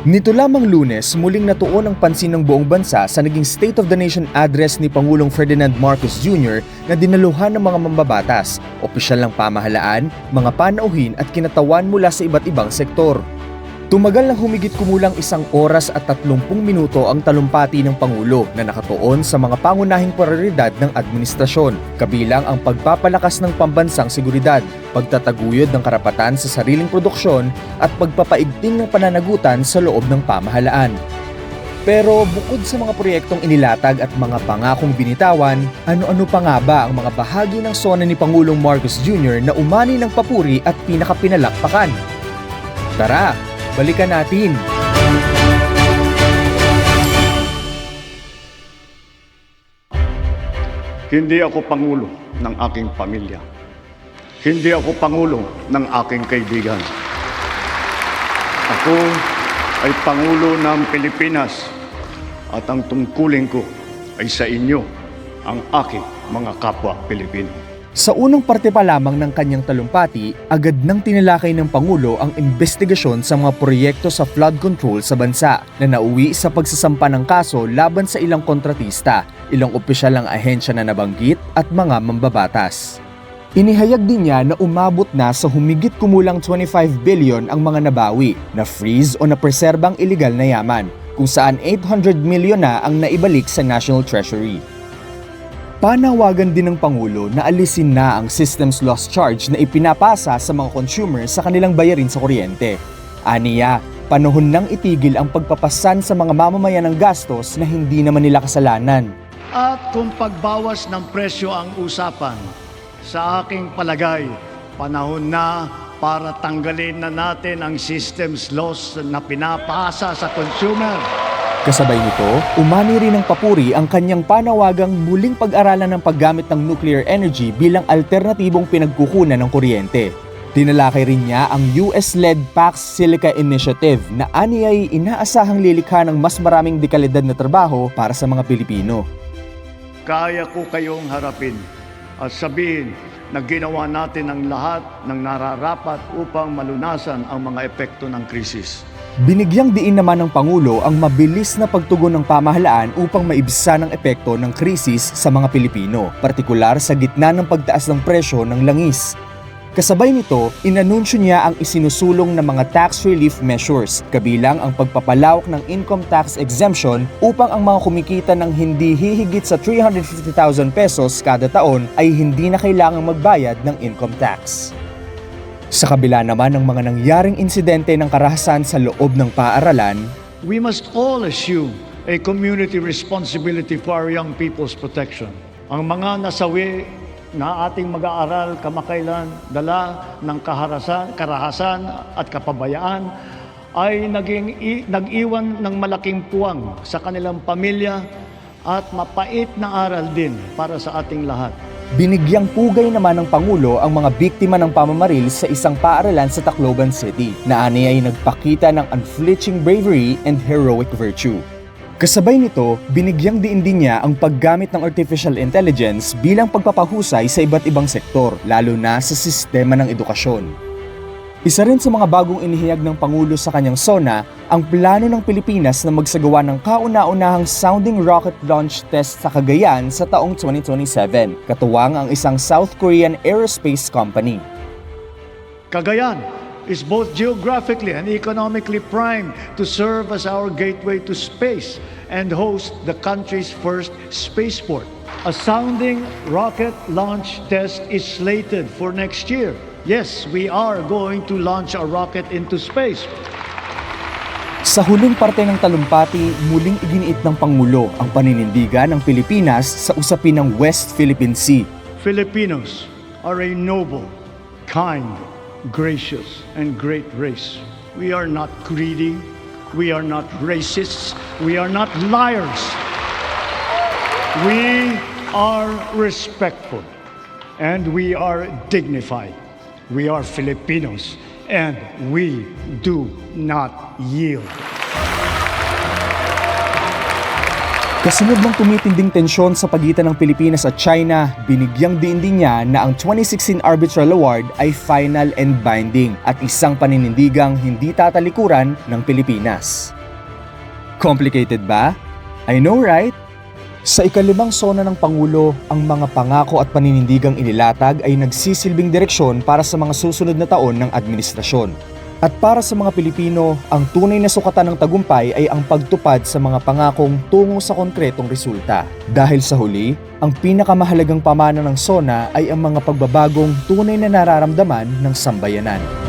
Nito lamang Lunes, muling natuon ang pansin ng buong bansa sa naging State of the Nation address ni Pangulong Ferdinand Marcos Jr. na dinaluhan ng mga mambabatas, opisyal ng pamahalaan, mga panauhin at kinatawan mula sa iba't ibang sektor. Tumagal ng humigit kumulang 1 oras at 30 minuto ang talumpati ng Pangulo na nakatuon sa mga pangunahing prioridad ng administrasyon, kabilang ang pagpapalakas ng pambansang seguridad, pagtataguyod ng karapatan sa sariling produksyon at pagpapaigting ng pananagutan sa loob ng pamahalaan. Pero bukod sa mga proyektong inilatag at mga pangakong binitawan, ano-ano pa nga ba ang mga bahagi ng SONA ni Pangulong Marcos Jr. na umani ng papuri at pinakapinalakpakan? Tara! Balikan natin! Hindi ako pangulo ng aking pamilya. Hindi ako pangulo ng aking kaibigan. Ako ay pangulo ng Pilipinas at ang tungkulin ko ay sa inyo, ang aking mga kapwa Pilipino. Sa unang parte pa lamang ng kanyang talumpati, agad nang tinalakay ng Pangulo ang investigasyon sa mga proyekto sa flood control sa bansa na nauwi sa pagsasampa ng kaso laban sa ilang kontratista, ilang opisyal ng ahensya na nabanggit at mga mambabatas. Inihayag din niya na umabot na sa humigit kumulang 25 billion ang mga nabawi, na-freeze o napreserbang iligal na yaman, kung saan 800 million na ang naibalik sa National Treasury. Panawagan din ng Pangulo na alisin na ang systems loss charge na ipinapasa sa mga consumers sa kanilang bayarin sa kuryente. Aniya, panahon nang itigil ang pagpapasan sa mga mamamayan ng gastos na hindi naman nila kasalanan. At kung pagbawas ng presyo ang usapan, sa aking palagay, panahon na para tanggalin na natin ang systems loss na pinapasa sa consumer. Kasabay nito, umani rin ng papuri ang kanyang panawagang muling pag-aralan ng paggamit ng nuclear energy bilang alternatibong pinagkukunan ng kuryente. Tinalakay rin niya ang US-led Pax Silica Initiative na aniyay inaasahang lilikha ng mas maraming dekalidad na trabaho para sa mga Pilipino. Kaya ko kayong harapin at sabihin na ginawa natin ang lahat ng nararapat upang malunasan ang mga epekto ng krisis. Binigyang diin naman ng Pangulo ang mabilis na pagtugon ng pamahalaan upang maibsan ang epekto ng krisis sa mga Pilipino, partikular sa gitna ng pagtaas ng presyo ng langis. Kasabay nito, inanunsyo niya ang isinusulong na mga tax relief measures, kabilang ang pagpapalawak ng income tax exemption upang ang mga kumikita ng hindi hihigit sa 350,000 pesos kada taon ay hindi na kailangang magbayad ng income tax. Sa kabila naman ng mga nangyaring insidente ng karahasan sa loob ng paaralan, We must all assume a community responsibility for our young people's protection. Ang mga nasawi na ating mag-aaral kamakailan dala ng karahasan at kapabayaan ay nag-iwan ng malaking puwang sa kanilang pamilya at mapait na aral din para sa ating lahat. binigyang pugay naman ng Pangulo ang mga biktima ng pamamaril sa isang paaralan sa Tacloban City na ani ay nagpakita ng unflinching bravery and heroic virtue. Kasabay nito, binigyang diin din niya ang paggamit ng artificial intelligence bilang pagpapahusay sa iba't ibang sektor, lalo na sa sistema ng edukasyon. Isa rin sa mga bagong inihayag ng Pangulo sa kanyang SONA ang plano ng Pilipinas na magsagawa ng kauna-unahang sounding rocket launch test sa Cagayan sa taong 2027, katuwang ang isang South Korean aerospace company. Cagayan is both geographically and economically primed to serve as our gateway to space and host the country's first spaceport. A sounding rocket launch test is slated for next year. Yes, we are going to launch a rocket into space. Sa huling parte ng talumpati, muling iginiit ng Pangulo ang paninindigan ng Pilipinas sa usapin ng West Philippine Sea. Filipinos are a noble, kind, gracious, and great race. We are not greedy. We are not racists. We are not liars. We are respectful and we are dignified. We are Filipinos and we do not yield. Kasunod ng tumitinding tensyon sa pagitan ng Pilipinas at China, binigyang diin din niya na ang 2016 Arbitral Award ay final and binding at isang paninindigang hindi tatalikuran ng Pilipinas. Complicated ba? I know, right? Sa ikalimang sona ng Pangulo, ang mga pangako at paninindigang inilatag ay nagsisilbing direksyon para sa mga susunod na taon ng administrasyon. At para sa mga Pilipino, ang tunay na sukatan ng tagumpay ay ang pagtupad sa mga pangakong tungo sa konkretong resulta. Dahil sa huli, ang pinakamahalagang pamana ng SONA ay ang mga pagbabagong tunay na nararamdaman ng sambayanan.